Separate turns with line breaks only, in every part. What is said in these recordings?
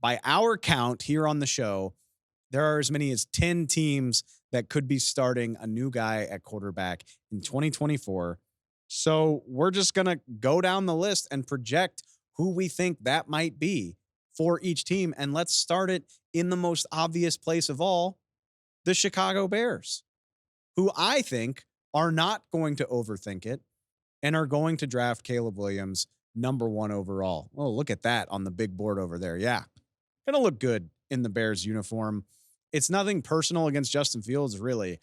By our count here on the show, there are as many as 10 teams that could be starting a new guy at quarterback in 2024. So we're just going to go down the list and project who we think that might be for each team. And let's start it in the most obvious place of all, the Chicago Bears, who I think are not going to overthink it and are going to draft Caleb Williams #1 overall. Oh, look at that on the big board over there. Yeah. Going to look good in the Bears uniform. It's nothing personal against Justin Fields, really.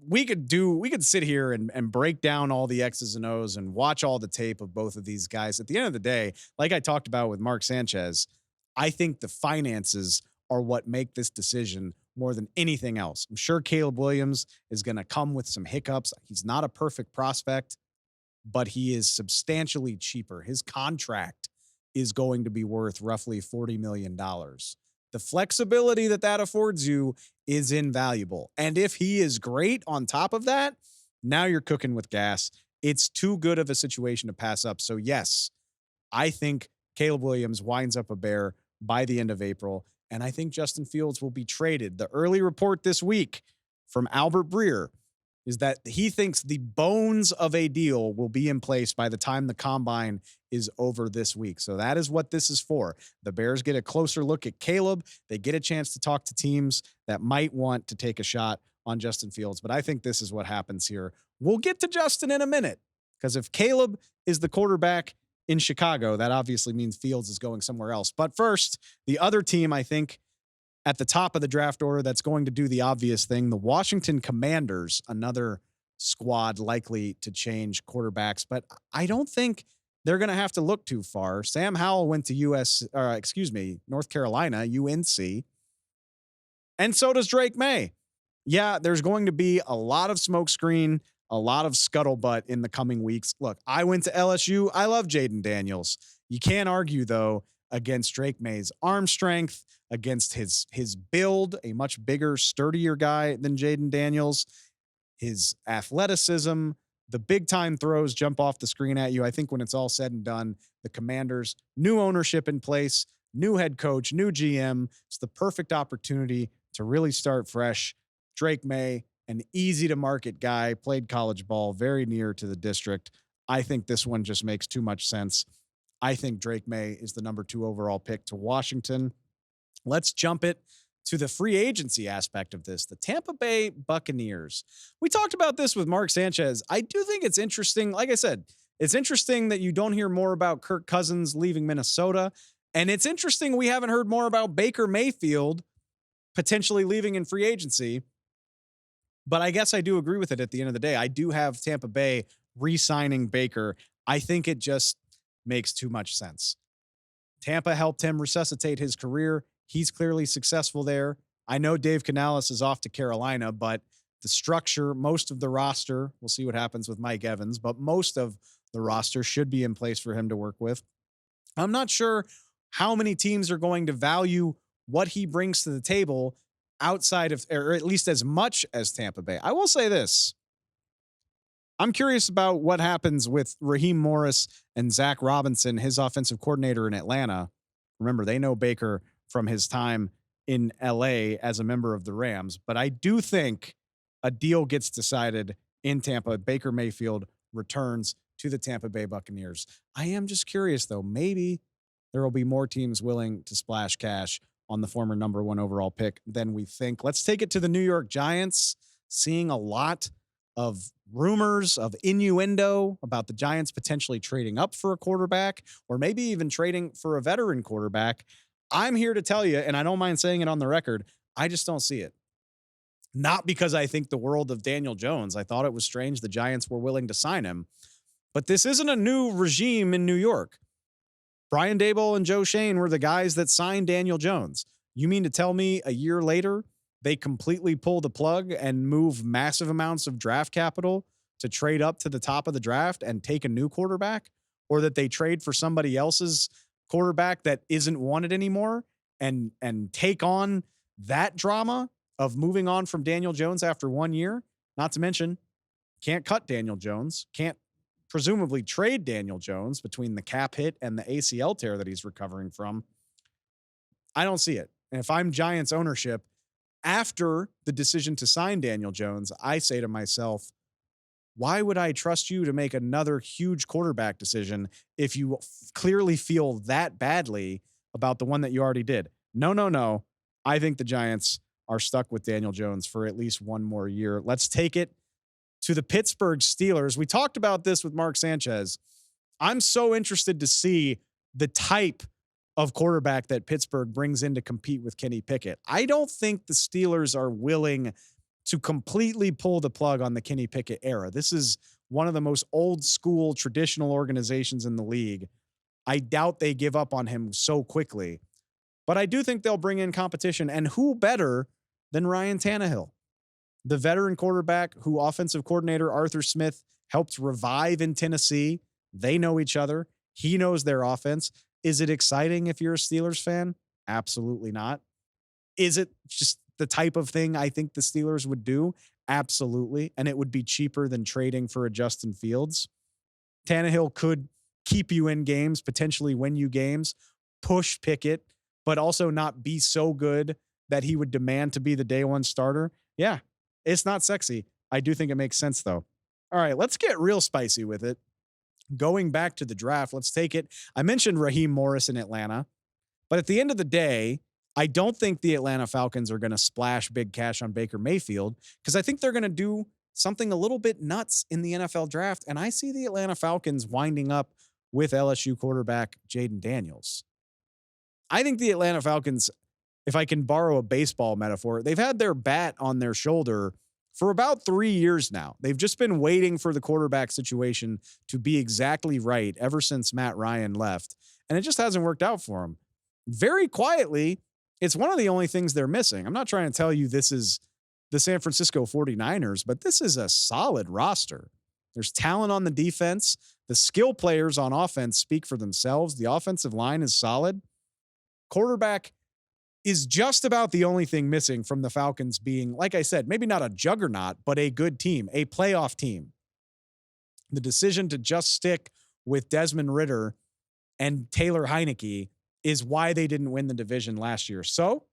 We could sit here and break down all the X's and O's and watch all the tape of both of these guys. At the end of the day, like I talked about with Mark Sanchez, I think the finances are what make this decision more than anything else. I'm sure Caleb Williams is going to come with some hiccups. He's not a perfect prospect, but he is substantially cheaper. His contract is going to be worth roughly $40 million. The flexibility that affords you is invaluable. And if he is great on top of that, now you're cooking with gas. It's too good of a situation to pass up. So yes, I think Caleb Williams winds up a Bear by the end of April. And I think Justin Fields will be traded. The early report this week from Albert Breer is that he thinks the bones of a deal will be in place by the time the combine is over this week. So that is what this is for. The Bears get a closer look at Caleb. They get a chance to talk to teams that might want to take a shot on Justin Fields. But I think this is what happens here. We'll get to Justin in a minute, because if Caleb is the quarterback in Chicago, that obviously means Fields is going somewhere else. But first, the other team, I think, at the top of the draft order that's going to do the obvious thing, the Washington Commanders, another squad likely to change quarterbacks, but I don't think they're going to have to look too far. Sam Howell went to North Carolina, UNC, and so does Drake Maye. Yeah, there's going to be a lot of smokescreen, a lot of scuttlebutt in the coming weeks. Look, I went to LSU. I love Jayden Daniels. You can't argue, though, against Drake Maye's arm strength, against his build, a much bigger, sturdier guy than Jayden Daniels, his athleticism, the big time throws jump off the screen at you. I think when it's all said and done, the Commanders, new ownership in place, new head coach, new GM. It's the perfect opportunity to really start fresh. Drake Maye, an easy to market guy, played college ball, very near to the district. I think this one just makes too much sense. I think Drake Maye is the #2 overall pick to Washington. Let's jump it to the free agency aspect of this. The Tampa Bay Buccaneers. We talked about this with Mark Sanchez. I do think it's interesting. Like I said, it's interesting that you don't hear more about Kirk Cousins leaving Minnesota. And it's interesting we haven't heard more about Baker Mayfield potentially leaving in free agency. But I guess I do agree with it at the end of the day. I do have Tampa Bay re-signing Baker. I think it just makes too much sense. Tampa helped him resuscitate his career. He's clearly successful there. I know Dave Canales is off to Carolina, but the structure, most of the roster, we'll see what happens with Mike Evans, but most of the roster should be in place for him to work with. I'm not sure how many teams are going to value what he brings to the table outside of, or at least as much as Tampa Bay. I will say this. I'm curious about what happens with Raheem Morris and Zach Robinson, his offensive coordinator in Atlanta. Remember, they know Baker from his time in LA as a member of the Rams, but I do think a deal gets decided in Tampa. Baker Mayfield returns to the Tampa Bay Buccaneers. I am just curious, though, maybe there will be more teams willing to splash cash on the former #1 overall pick than we think. Let's take it to the New York Giants, seeing a lot of rumors, of innuendo about the Giants potentially trading up for a quarterback, or maybe even trading for a veteran quarterback. I'm here to tell you, and I don't mind saying it on the record, I just don't see it. Not because I think the world of Daniel Jones. I thought it was strange the Giants were willing to sign him, but this isn't a new regime in New York. Brian Daboll and Joe Schoen were the guys that signed Daniel Jones. You mean to tell me a year later they completely pull the plug and move massive amounts of draft capital to trade up to the top of the draft and take a new quarterback, or that they trade for somebody else's quarterback that isn't wanted anymore and take on that drama of moving on from Daniel Jones after 1 year? Not to mention, can't cut Daniel Jones, can't presumably trade Daniel Jones between the cap hit and the ACL tear that he's recovering from. I don't see it. And if I'm Giants ownership, after the decision to sign Daniel Jones, I say to myself, why would I trust you to make another huge quarterback decision if you clearly feel that badly about the one that you already did? No, no, no. I think the Giants are stuck with Daniel Jones for at least one more year. Let's take it to the Pittsburgh Steelers. We talked about this with Mark Sanchez. I'm so interested to see the type of quarterback that Pittsburgh brings in to compete with Kenny Pickett. I don't think the Steelers are willing to completely pull the plug on the Kenny Pickett era. This is one of the most old school traditional organizations in the league. I doubt they give up on him so quickly, but I do think they'll bring in competition. And who better than Ryan Tannehill, the veteran quarterback who offensive coordinator Arthur Smith helped revive in Tennessee? They know each other. He knows their offense. Is it exciting if you're a Steelers fan? Absolutely not. Is it just the type of thing I think the Steelers would do? Absolutely. And it would be cheaper than trading for a Justin Fields. Tannehill could keep you in games, potentially win you games, push Pickett, but also not be so good that he would demand to be the day one starter. Yeah, it's not sexy. I do think it makes sense, though. All right, let's get real spicy with it. Going back to the draft, let's take it. I mentioned Raheem Morris in Atlanta, but at the end of the day, I don't think the Atlanta Falcons are going to splash big cash on Baker Mayfield because I think they're going to do something a little bit nuts in the NFL draft. And I see the Atlanta Falcons winding up with LSU quarterback Jayden Daniels. I think the Atlanta Falcons, if I can borrow a baseball metaphor, they've had their bat on their shoulder for about 3 years now. They've just been waiting for the quarterback situation to be exactly right ever since Matt Ryan left. And it just hasn't worked out for them. Very quietly, it's one of the only things they're missing. I'm not trying to tell you this is the San Francisco 49ers, but this is a solid roster. There's talent on the defense. The skill players on offense speak for themselves. The offensive line is solid. Quarterback is just about the only thing missing from the Falcons being, like I said, maybe not a juggernaut, but a good team, a playoff team. The decision to just stick with Desmond Ridder and Taylor Heineke is why they didn't win the division last year. So,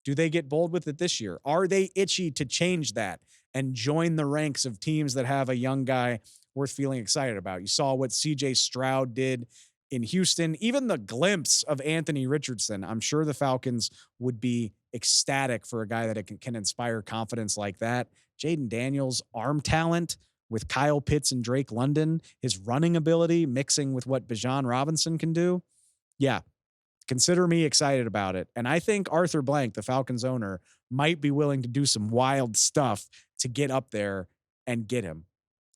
do they get bold with it this year? Are they itchy to change that and join the ranks of teams that have a young guy worth feeling excited about? You saw what CJ Stroud did in Houston, even the glimpse of Anthony Richardson. I'm sure the Falcons would be ecstatic for a guy that can inspire confidence like that. Jayden Daniels' arm talent with Kyle Pitts and Drake London, his running ability mixing with what Bijan Robinson can do. Yeah, consider me excited about it. And I think Arthur Blank, the Falcons owner, might be willing to do some wild stuff to get up there and get him.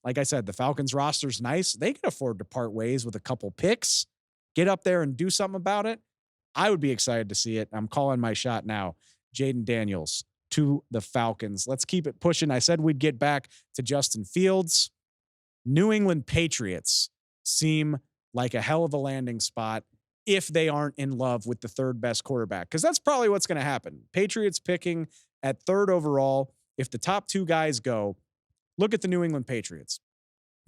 Like I said, the Falcons roster's nice. They can afford to part ways with a couple picks, get up there and do something about it. I would be excited to see it. I'm calling my shot now. Jayden Daniels to the Falcons. Let's keep it pushing. I said we'd get back to Justin Fields. New England Patriots seem like a hell of a landing spot if they aren't in love with the third best quarterback, because that's probably what's going to happen. Patriots picking at third overall. If the top two guys go, look at the New England Patriots.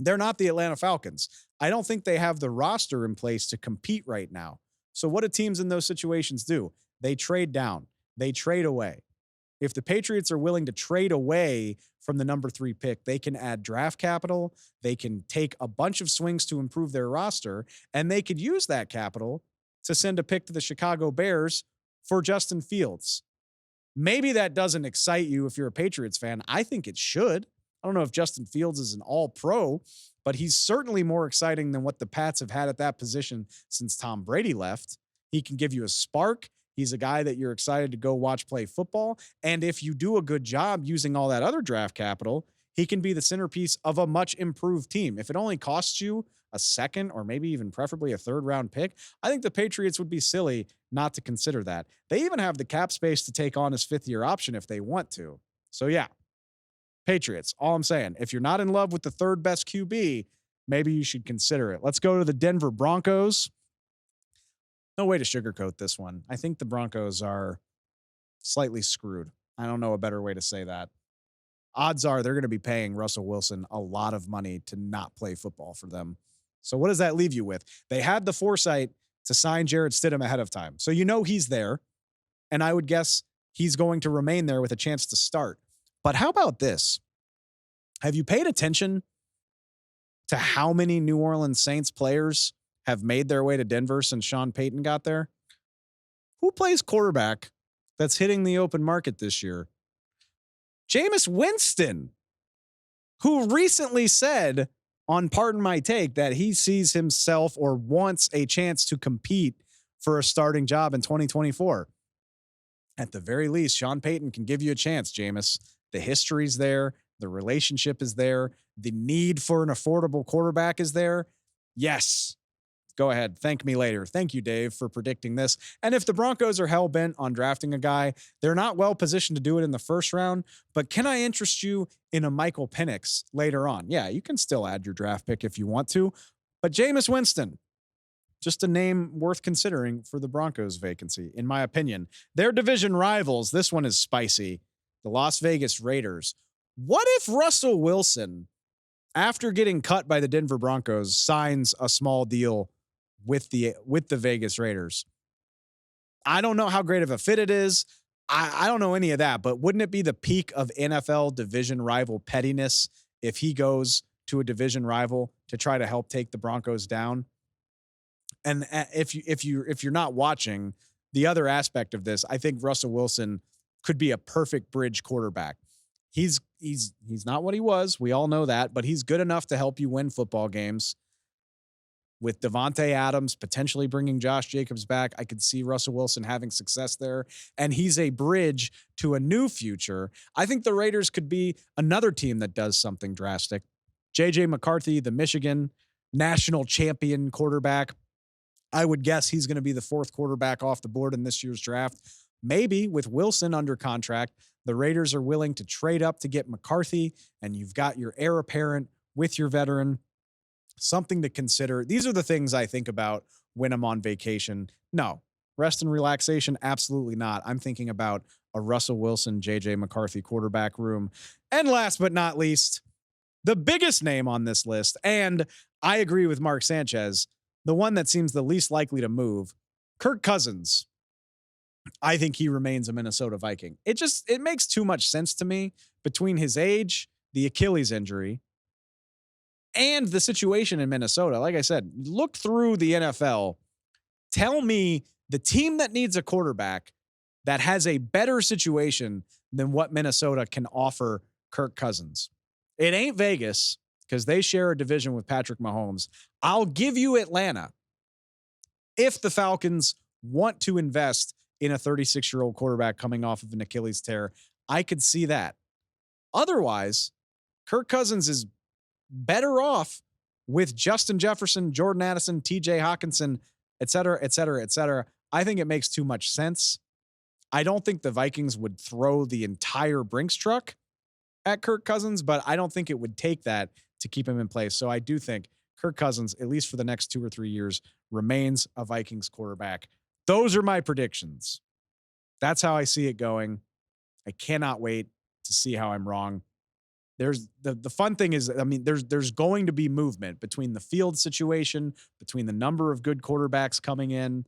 They're not the Atlanta Falcons. I don't think they have the roster in place to compete right now. So what do teams in those situations do? They trade down. They trade away. If the Patriots are willing to trade away from the number 3 pick, they can add draft capital. They can take a bunch of swings to improve their roster, and they could use that capital to send a pick to the Chicago Bears for Justin Fields. Maybe that doesn't excite you if you're a Patriots fan. I think it should. I don't know if Justin Fields is an all-pro, but he's certainly more exciting than what the Pats have had at that position since Tom Brady left. He can give you a spark. He's a guy that you're excited to go watch play football. And if you do a good job using all that other draft capital, he can be the centerpiece of a much improved team. If it only costs you a second or maybe even preferably a third round pick, I think the Patriots would be silly not to consider that. They even have the cap space to take on his 5th-year option if they want to. So yeah, Patriots, all I'm saying, if you're not in love with the third best QB, maybe you should consider it. Let's go to the Denver Broncos. No way to sugarcoat this one. I think the Broncos are slightly screwed. I don't know a better way to say that. Odds are they're going to be paying Russell Wilson a lot of money to not play football for them. So what does that leave you with? They had the foresight to sign Jarrett Stidham ahead of time. So you know he's there, and I would guess he's going to remain there with a chance to start. But how about this? Have you paid attention to how many New Orleans Saints players have made their way to Denver since Sean Payton got there? Who plays quarterback that's hitting the open market this year? Jameis Winston, who recently said on Pardon My Take that he sees himself or wants a chance to compete for a starting job in 2024. At the very least, Sean Payton can give you a chance, Jameis. The history's there. The relationship is there. The need for an affordable quarterback is there. Yes. Go ahead. Thank me later. Thank you, Dave, for predicting this. And if the Broncos are hell-bent on drafting a guy, they're not well positioned to do it in the first round, but can I interest you in a Michael Penix later on? Yeah, you can still add your draft pick if you want to, but Jameis Winston, just a name worth considering for the Broncos vacancy, in my opinion. Their division rivals, this one is spicy, the Las Vegas Raiders. What if Russell Wilson, after getting cut by the Denver Broncos, signs a small deal with the Vegas Raiders? I don't know how great of a fit it is. I don't know any of that, but wouldn't it be the peak of NFL division rival pettiness if he goes to a division rival to try to help take the Broncos down? And if you're not watching, the other aspect of this, I think Russell Wilson could be a perfect bridge quarterback. He's not what he was. We all know that, but he's good enough to help you win football games. With Devontae Adams potentially bringing Josh Jacobs back, I could see Russell Wilson having success there, and he's a bridge to a new future. I think the Raiders could be another team that does something drastic. J.J. McCarthy, the Michigan national champion quarterback, I would guess he's going to be the fourth quarterback off the board in this year's draft. Maybe with Wilson under contract, the Raiders are willing to trade up to get McCarthy, and you've got your heir apparent with your veteran. Something to consider. These are the things I think about when I'm on vacation. No, rest and relaxation, absolutely not. I'm thinking about a Russell Wilson, J.J. McCarthy quarterback room. And last but not least, the biggest name on this list, and I agree with Mark Sanchez, the one that seems the least likely to move, Kirk Cousins. I think he remains a Minnesota Viking. It makes too much sense to me between his age, the Achilles injury, and the situation in Minnesota. Like I said, look through the NFL. Tell me the team that needs a quarterback that has a better situation than what Minnesota can offer Kirk Cousins. It ain't Vegas because they share a division with Patrick Mahomes. I'll give you Atlanta if the Falcons want to invest in a 36-year-old quarterback coming off of an Achilles tear. I could see that. Otherwise, Kirk Cousins is better off with Justin Jefferson, Jordan Addison, TJ Hawkinson, et cetera, et cetera, et cetera. I think it makes too much sense. I don't think the Vikings would throw the entire Brinks truck at Kirk Cousins, but I don't think it would take that to keep him in place. So I do think Kirk Cousins, at least for the next 2 or 3 years, remains a Vikings quarterback. Those are my predictions. That's how I see it going. I cannot wait to see how I'm wrong. There's the fun thing is, I mean, there's going to be movement between the field situation, between the number of good quarterbacks coming in.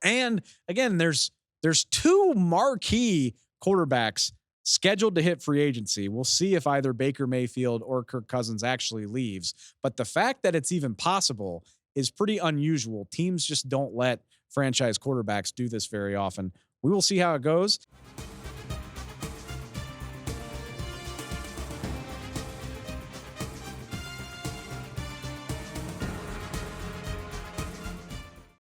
And again, there's 2 marquee quarterbacks scheduled to hit free agency. We'll see if either Baker Mayfield or Kirk Cousins actually leaves. But the fact that it's even possible is pretty unusual. Teams just don't let franchise quarterbacks do this very often. We will see how it goes.